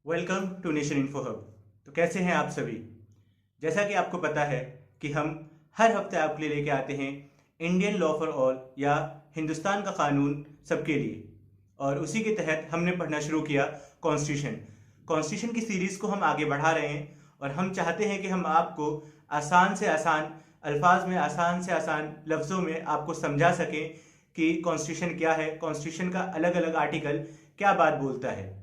Welcome to nation info hub. तो कैसे हैं आप सभी। जैसा कि आपको पता है कि हम हर हफ्ते आपके लिए लेके आते हैं इंडियन लॉ फॉर ऑल या हिंदुस्तान का कानून सबके लिए, और उसी के तहत हमने पढ़ना शुरू किया कॉन्स्टिट्यूशन की सीरीज़ को हम आगे बढ़ा रहे हैं। और हम चाहते हैं कि हम आपको आसान से आसान अल्फाज में, आसान से आसान लफ्ज़ों में आपको समझा सकें कि कॉन्स्टिट्यूशन क्या है, कॉन्स्टिट्यूशन का अलग अलग आर्टिकल क्या बात बोलता है।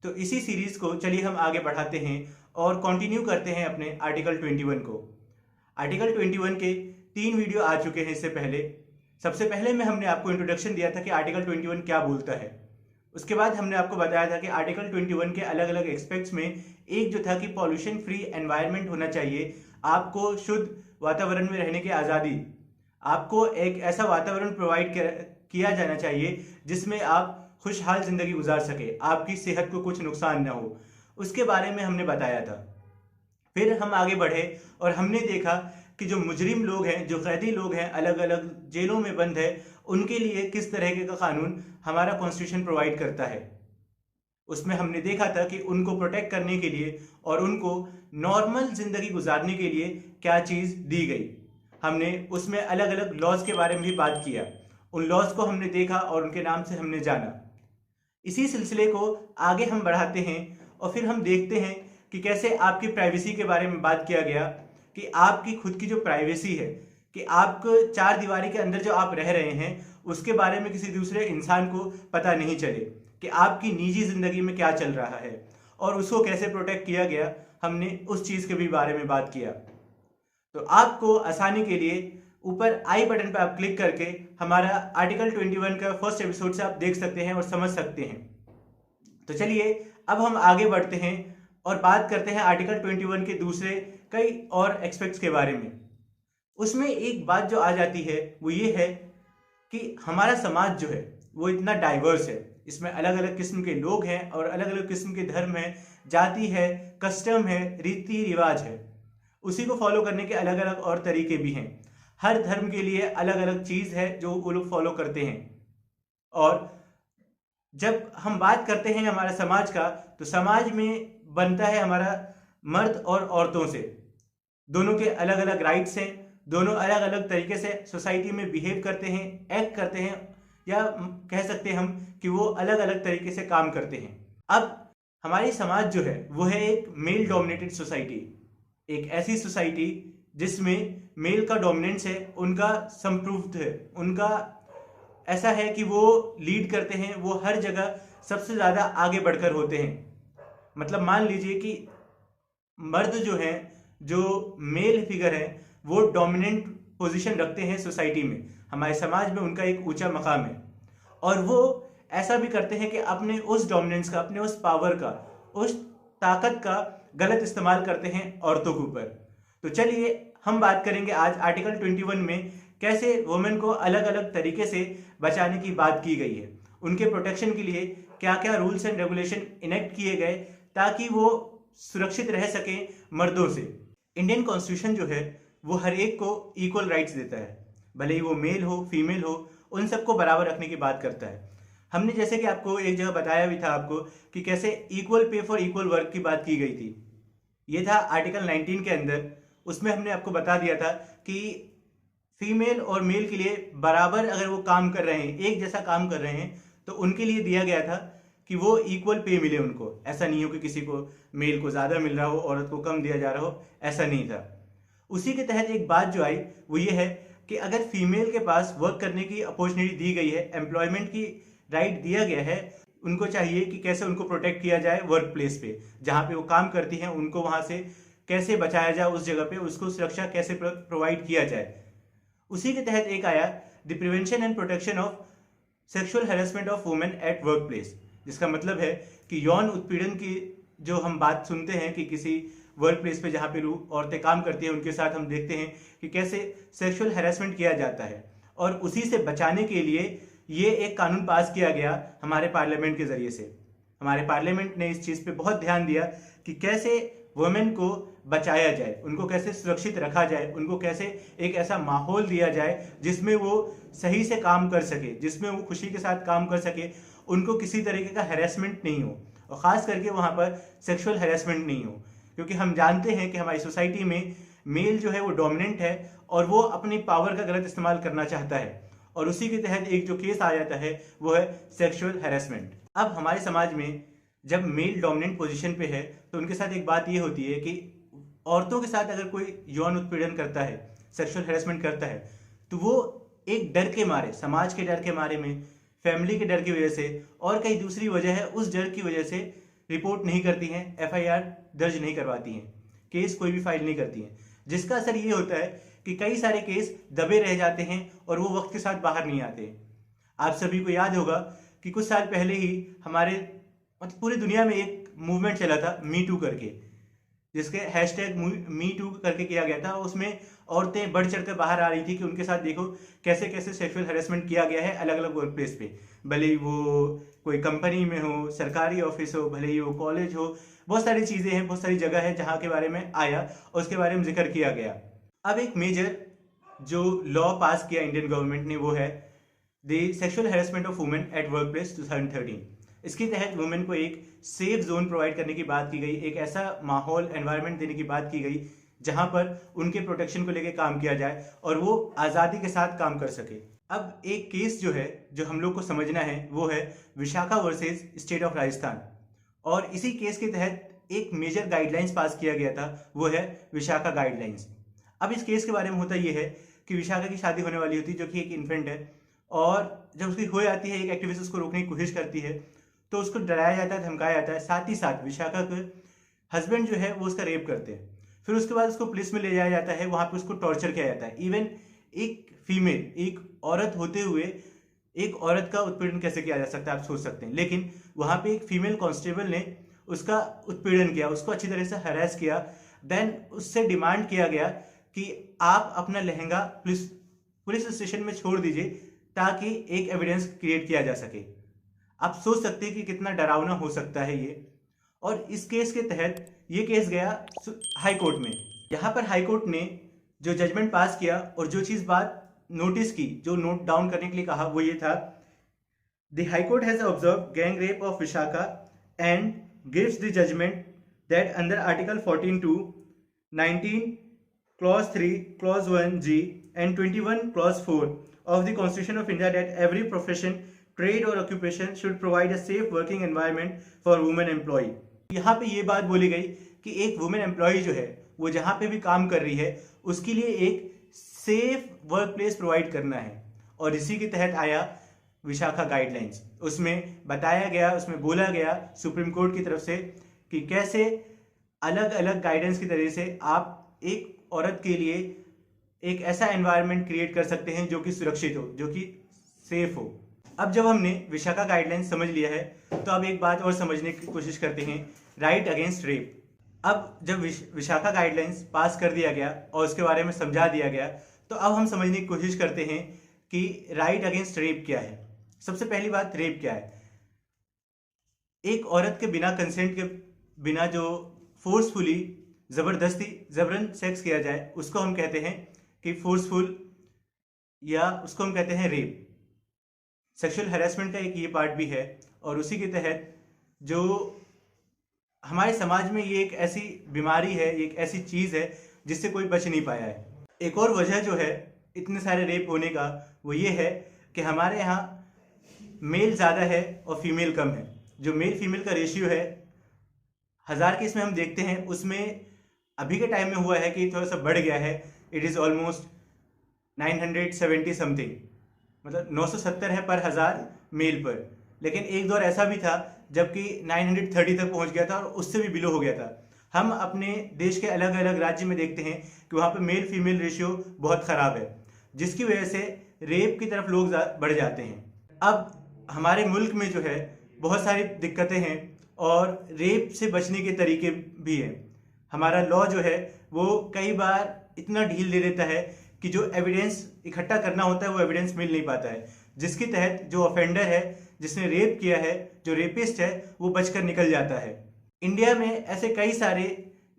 तो इसी सीरीज़ को चलिए हम आगे बढ़ाते हैं और कंटिन्यू करते हैं अपने आर्टिकल 21 को। आर्टिकल 21 के 3 वीडियो आ चुके हैं इससे पहले। सबसे पहले में हमने आपको इंट्रोडक्शन दिया था कि आर्टिकल 21 क्या बोलता है। उसके बाद हमने आपको बताया था कि आर्टिकल 21 के अलग अलग एस्पेक्ट्स में एक जो था कि पॉल्यूशन फ्री एनवायरनमेंट होना चाहिए, आपको शुद्ध वातावरण में रहने की आज़ादी, आपको एक ऐसा वातावरण प्रोवाइड किया जाना चाहिए जिसमें आप खुशहाल ज़िंदगी गुजार सके, आपकी सेहत को कुछ नुकसान ना हो। उसके बारे में हमने बताया था। फिर हम आगे बढ़े और हमने देखा कि जो मुजरिम लोग हैं, जो कैदी लोग हैं, अलग अलग जेलों में बंद है, उनके लिए किस तरह का कानून हमारा कॉन्स्टिट्यूशन प्रोवाइड करता है। उसमें हमने देखा था कि उनको प्रोटेक्ट करने के लिए और उनको नॉर्मल ज़िंदगी गुजारने के लिए क्या चीज़ दी गई। हमने उसमें अलग अलग लॉज के बारे में भी बात किया, उन लॉज को हमने देखा और उनके नाम से हमने जाना। इसी सिलसिले को आगे हम बढ़ाते हैं और फिर हम देखते हैं कि कैसे आपकी प्राइवेसी के बारे में बात किया गया कि आपकी खुद की जो प्राइवेसी है, कि आपको 4 दीवारी के अंदर जो आप रह रहे हैं उसके बारे में किसी दूसरे इंसान को पता नहीं चले कि आपकी निजी ज़िंदगी में क्या चल रहा है, और उसको कैसे प्रोटेक्ट किया गया। हमने उस चीज़ के भी बारे में बात किया। तो आपको आसानी के लिए ऊपर आई बटन पर आप क्लिक करके हमारा आर्टिकल 21 का फर्स्ट एपिसोड से आप देख सकते हैं और समझ सकते हैं। तो चलिए अब हम आगे बढ़ते हैं और बात करते हैं आर्टिकल 21 के दूसरे कई और एस्पेक्ट्स के बारे में। उसमें एक बात जो आ जाती है वो ये है कि हमारा समाज जो है वो इतना डाइवर्स है, इसमें अलग अलग किस्म के लोग हैं और अलग अलग किस्म के धर्म हैं, जाति है, कस्टम है, रीति रिवाज है, उसी को फॉलो करने के अलग अलग और तरीके भी हैं। हर धर्म के लिए अलग अलग चीज़ है जो वो लोग फॉलो करते हैं। और जब हम बात करते हैं हमारे समाज का, तो समाज में बनता है हमारा मर्द और औरतों से, दोनों के अलग अलग राइट्स हैं, दोनों अलग अलग तरीके से सोसाइटी में बिहेव करते हैं, एक्ट करते हैं, या कह सकते हैं हम कि वो अलग अलग तरीके से काम करते हैं। अब हमारी समाज जो है वो है एक मेल डोमिनेटेड सोसाइटी, एक ऐसी सोसाइटी जिसमें मेल का डोमिनेंस है, उनका संप्रूव्ड है, उनका ऐसा है कि वो लीड करते हैं, वो हर जगह सबसे ज़्यादा आगे बढ़कर होते हैं। मतलब मान लीजिए कि मर्द जो हैं, जो मेल फिगर है, वो डोमिनेंट पोजीशन रखते हैं सोसाइटी में, हमारे समाज में उनका एक ऊंचा मकाम है, और वो ऐसा भी करते हैं कि अपने उस डोमिनेंस का, अपने उस पावर का, उस ताकत का गलत इस्तेमाल करते हैं औरतों के ऊपर। तो चलिए हम बात करेंगे आज आर्टिकल 21 में कैसे वुमेन को अलग अलग तरीके से बचाने की बात की गई है, उनके प्रोटेक्शन के लिए क्या क्या रूल्स एंड रेगुलेशन इनेक्ट किए गए ताकि वो सुरक्षित रह सकें मर्दों से। इंडियन कॉन्स्टिट्यूशन जो है वो हर एक को इक्वल राइट्स देता है, भले ही वो मेल हो, फीमेल हो, उन सबको बराबर रखने की बात करता है। हमने जैसे कि आपको एक जगह बताया भी था आपको कि कैसे equal pay for equal work की बात की गई थी। ये था आर्टिकल 19 के अंदर। उसमें हमने आपको बता दिया था कि फीमेल और मेल के लिए बराबर अगर वो काम कर रहे हैं, एक जैसा काम कर रहे हैं, तो उनके लिए दिया गया था कि वो इक्वल पे मिले उनको। ऐसा नहीं हो कि किसी को मेल को ज़्यादा मिल रहा हो, औरत को कम दिया जा रहा हो, ऐसा नहीं था। उसी के तहत एक बात जो आई वो ये है कि अगर फीमेल के पास वर्क करने की अपॉर्चुनिटी दी गई है, एम्प्लॉयमेंट की राइट दिया गया है, उनको चाहिए कि कैसे उनको प्रोटेक्ट किया जाए वर्क प्लेस पे, जहाँ पे वो काम करती हैं, उनको वहाँ से कैसे बचाया जाए, उस जगह पे उसको सुरक्षा कैसे प्रोवाइड किया जाए। उसी के तहत एक आया the prevention and protection of sexual harassment of women at work place, जिसका मतलब है कि यौन उत्पीड़न की जो हम बात सुनते हैं कि किसी वर्क प्लेस पे जहाँ पे लोग औरतें काम करती हैं उनके साथ हम देखते हैं कि कैसे सेक्सुअल हैरेसमेंट किया जाता है, और उसी से बचाने के लिए ये एक कानून पास किया गया हमारे पार्लियामेंट के ज़रिए से। हमारे पार्लियामेंट ने इस चीज़ पे बहुत ध्यान दिया कि कैसे वुमेन को बचाया जाए, उनको कैसे सुरक्षित रखा जाए, उनको कैसे एक ऐसा माहौल दिया जाए जिसमें वो सही से काम कर सके, जिसमें वो खुशी के साथ काम कर सके, उनको किसी तरीके का हैरेसमेंट नहीं हो। और ख़ास करके वहाँ पर सेक्सुअल हैरेसमेंट नहीं हो, क्योंकि हम जानते हैं कि हमारी सोसाइटी में मेल जो है वो डोमिनेंट है और वो अपनी पावर का गलत इस्तेमाल करना चाहता है, और उसी के तहत एक जो केस आ जाता है वो है सेक्सुअल हैरेसमेंट। अब हमारे समाज में जब मेल डोमिनेंट पोजीशन पे है तो उनके साथ एक बात ये होती है कि औरतों के साथ अगर कोई यौन उत्पीड़न करता है, सेक्सुअल हैरेसमेंट करता है, तो वो एक डर के मारे, समाज के डर के मारे में, फैमिली के डर की वजह से और कई दूसरी वजह है, उस डर की वजह से रिपोर्ट नहीं करती हैं, FIR दर्ज नहीं करवाती हैं, केस कोई भी फाइल नहीं करती हैं, जिसका असर ये होता है कि कई सारे केस दबे रह जाते हैं और वो वक्त के साथ बाहर नहीं आते। आप सभी को याद होगा कि कुछ साल पहले ही हमारे पूरी दुनिया में एक मूवमेंट चला था मी टू करके, जिसके हैशटैग मी टू करके किया गया था। उसमें औरतें बढ़ चढ़ कर बाहर आ रही थी कि उनके साथ देखो कैसे कैसे सेक्सुअल हैरेसमेंट किया गया है अलग अलग वर्क प्लेस पे, भले ही वो कोई कंपनी में हो, सरकारी ऑफिस हो, भले ही वो कॉलेज हो, बहुत सारी चीज़ें हैं, बहुत सारी जगह है जहाँ के बारे में आया और उसके बारे में जिक्र किया गया। अब एक मेजर जो लॉ पास किया इंडियन गवर्नमेंट ने वो है the sexual harassment of women at work place 2013। इसके तहत वुमेन को एक सेफ जोन प्रोवाइड करने की बात की गई, एक ऐसा माहौल एनवायरनमेंट देने की बात की गई जहां पर उनके प्रोटेक्शन को लेकर काम किया जाए और वो आज़ादी के साथ काम कर सके। अब एक केस जो है जो हम लोग को समझना है वो है Vishakha versus state of Rajasthan, और इसी केस के तहत एक मेजर गाइडलाइंस पास किया गया था, वो है विशाखा गाइडलाइंस। अब इस केस के बारे में होता ये है कि विशाखा की शादी होने वाली होती है, जो कि एक इन्फेंट है, और जब उसकी हो जाती है एक एक्टिविस्ट उसको रोकने की कोशिश करती है तो उसको डराया जाता है, धमकाया जाता है, साथ ही साथ विशाखा के हस्बैंड जो है वो उसका रेप करते हैं। फिर उसके बाद उसको पुलिस में ले जाया जाता है, वहाँ पे उसको टॉर्चर किया जाता है। इवन एक फीमेल, एक औरत होते हुए एक औरत का उत्पीड़न कैसे किया जा सकता है आप सोच सकते हैं, लेकिन वहाँ पे एक फीमेल कांस्टेबल ने उसका उत्पीड़न किया, उसको अच्छी तरह से हरास किया। देन उससे डिमांड किया गया कि आप अपना लहंगा पुलिस स्टेशन में छोड़ दीजिए ताकि एक एविडेंस क्रिएट किया जा सके। आप सोच सकते हैं कि कितना डरावना हो सकता है ये। और इस केस के तहत ये केस गया हाई कोर्ट में। यहाँ पर हाई कोर्ट ने जो जजमेंट पास किया और जो चीज़ बात नोटिस की, जो नोट डाउन करने के लिए कहा, वो ये था, the high court has observe gang rape of Vishakha and gives the judgment that under article 14(2), 19 clause 3, clause 1(g) and 21 clause 4 of the Constitution of India that every profession, trade or occupation should provide a safe working environment for women employee। यहाँ पे ये बात बोली गई कि एक women employ जो है वो जहाँ पे भी काम कर रही है उसके लिए एक सेफ वर्क प्लेस प्रोवाइड करना है, और इसी के तहत आया विशाखा गाइडलाइंस। उसमें बताया गया, उसमें बोला गया सुप्रीम कोर्ट की तरफ से कि कैसे अलग अलग गाइडेंस की तरह से आप एक औरत के लिए एक ऐसा एनवायरनमेंट क्रिएट कर सकते हैं जो कि सुरक्षित हो, जो कि सेफ हो। अब जब हमने विशाखा गाइडलाइंस समझ लिया है तो अब एक बात और समझने की कोशिश करते हैं, राइट अगेंस्ट रेप। अब जब विशाखा गाइडलाइंस पास कर दिया गया और उसके बारे में समझा दिया गया, तो अब हम समझने की कोशिश करते हैं कि राइट अगेंस्ट रेप क्या है। सबसे पहली बात, रेप क्या है? एक औरत के बिना कंसेंट के बिना जो फोर्सफुली जबरन सेक्स किया जाए उसको हम कहते हैं कि फोर्सफुल, या उसको हम कहते हैं रेप। सेक्सुअल हैरेसमेंट का एक ये पार्ट भी है, और उसी के तहत जो हमारे समाज में ये एक ऐसी बीमारी है, एक ऐसी चीज़ है जिससे कोई बच नहीं पाया है। एक और वजह जो है इतने सारे रेप होने का वो ये है कि हमारे यहाँ मेल ज़्यादा है और फीमेल कम है। जो मेल फीमेल का रेशियो है 1000 के इसमें हम देखते हैं, उसमें अभी के टाइम में हुआ है कि थोड़ा सा बढ़ गया है। इट इज़ ऑलमोस्ट 970 समथिंग, मतलब 970 है पर 1000 मेल पर। लेकिन एक दौर ऐसा भी था जबकि 930 तक पहुंच गया था और उससे भी बिलो हो गया था। हम अपने देश के अलग अलग राज्य में देखते हैं कि वहाँ पे मेल फीमेल रेशियो बहुत ख़राब है, जिसकी वजह से रेप की तरफ लोग बढ़ जाते हैं। अब हमारे मुल्क में जो है बहुत सारी दिक्कतें हैं और रेप से बचने के तरीके भी हैं। हमारा लॉ जो है वो कई बार इतना ढील दे देता है कि जो एविडेंस इकट्ठा करना होता है वो एविडेंस मिल नहीं पाता है, जिसके तहत जो ऑफेंडर है, जिसने रेप किया है, जो रेपिस्ट है, वो बचकर निकल जाता है। इंडिया में ऐसे कई सारे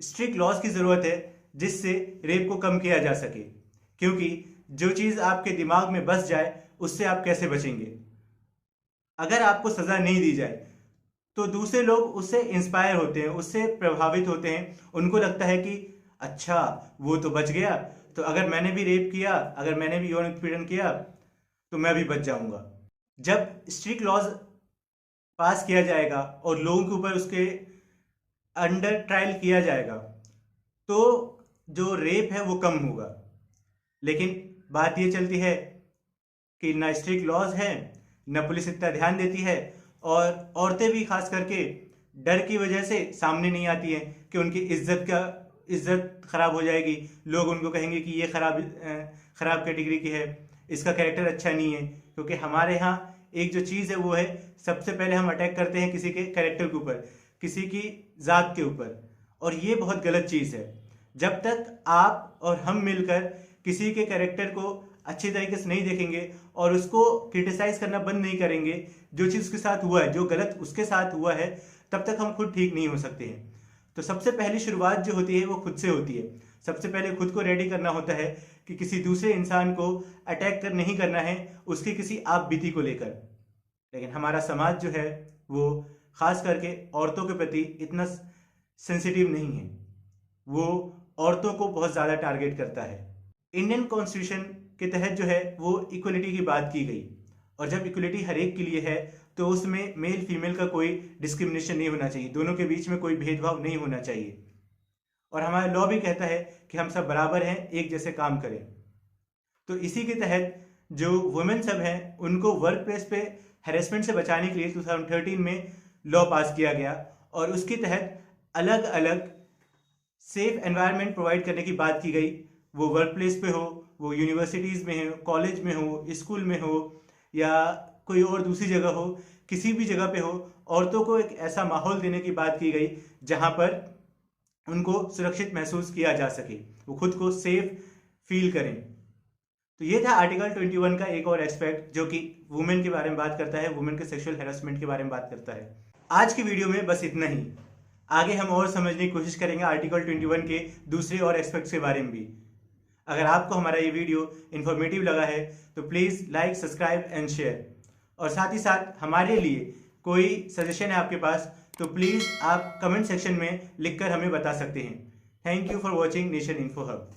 स्ट्रिक्ट लॉज की ज़रूरत है जिससे रेप को कम किया जा सके, क्योंकि जो चीज़ आपके दिमाग में बस जाए उससे आप कैसे बचेंगे? अगर आपको सज़ा नहीं दी जाए तो दूसरे लोग उससे इंस्पायर होते हैं, उससे प्रभावित होते हैं। उनको लगता है कि अच्छा वो तो बच गया, तो अगर मैंने भी रेप किया, अगर मैंने भी यौन उत्पीड़न किया तो मैं भी बच जाऊंगा। जब स्ट्रिक्ट लॉज पास किया जाएगा और लोगों के ऊपर उसके अंडर ट्रायल किया जाएगा तो जो रेप है वो कम होगा। लेकिन बात ये चलती है कि ना स्ट्रिक्ट लॉज है, ना पुलिस इतना ध्यान देती है, और औरतें भी खास करके डर की वजह से सामने नहीं आती हैं कि उनकी इज्जत खराब हो जाएगी, लोग उनको कहेंगे कि ये खराब कैटेगरी की है, इसका कैरेक्टर अच्छा नहीं है। क्योंकि हमारे यहाँ एक जो चीज़ है वो है, सबसे पहले हम अटैक करते हैं किसी के कैरेक्टर के ऊपर, किसी की ज़ात के ऊपर, और ये बहुत गलत चीज़ है। जब तक आप और हम मिलकर किसी के कैरेक्टर को अच्छी तरीके से नहीं देखेंगे और उसको क्रिटिसाइज करना बंद नहीं करेंगे, जो चीज़ उसके साथ हुआ है, जो गलत उसके साथ हुआ है, तब तक हम खुद ठीक नहीं हो सकते हैं। तो सबसे पहली शुरुआत जो होती है वो खुद से होती है। सबसे पहले खुद को रेडी करना होता है कि किसी दूसरे इंसान को अटैक नहीं करना है उसकी किसी आप बीती को लेकर। लेकिन हमारा समाज जो है वो खास करके औरतों के प्रति इतना सेंसिटिव नहीं है, वो औरतों को बहुत ज़्यादा टारगेट करता है। इंडियन कॉन्स्टिट्यूशन के तहत जो है वो इक्वलिटी की बात की गई, और जब इक्वलिटी हर एक के लिए है तो उसमें मेल फीमेल का कोई डिस्क्रिमिनेशन नहीं होना चाहिए, दोनों के बीच में कोई भेदभाव नहीं होना चाहिए। और हमारा लॉ भी कहता है कि हम सब बराबर हैं, एक जैसे काम करें। तो इसी के तहत जो वुमेन सब हैं उनको वर्क प्लेस पे हैरेसमेंट से बचाने के लिए 2013 में लॉ पास किया गया, और उसके तहत अलग अलग सेफ एनवायरनमेंट प्रोवाइड करने की बात की गई। वो वर्क प्लेस पे हो, वो यूनिवर्सिटीज़ में हो, कॉलेज में हो, स्कूल में हो, या कोई और दूसरी जगह हो, किसी भी जगह पे हो, औरतों को एक ऐसा माहौल देने की बात की गई जहाँ पर उनको सुरक्षित महसूस किया जा सके, वो खुद को सेफ फील करें। तो ये था आर्टिकल 21 का एक और एस्पेक्ट जो कि वुमेन के बारे में बात करता है, वुमेन के सेक्सुअल हैरेसमेंट के बारे में बात करता है। आज की वीडियो में बस इतना ही। आगे हम और समझने की कोशिश करेंगे आर्टिकल 21 के दूसरे और एस्पेक्ट्स के बारे में भी। अगर आपको हमारा ये वीडियो इन्फॉर्मेटिव लगा है तो please like, subscribe and share. और साथ ही साथ हमारे लिए कोई सजेशन है आपके पास तो प्लीज़ आप कमेंट सेक्शन में लिखकर हमें बता सकते हैं। Thank you for watching nation info hub.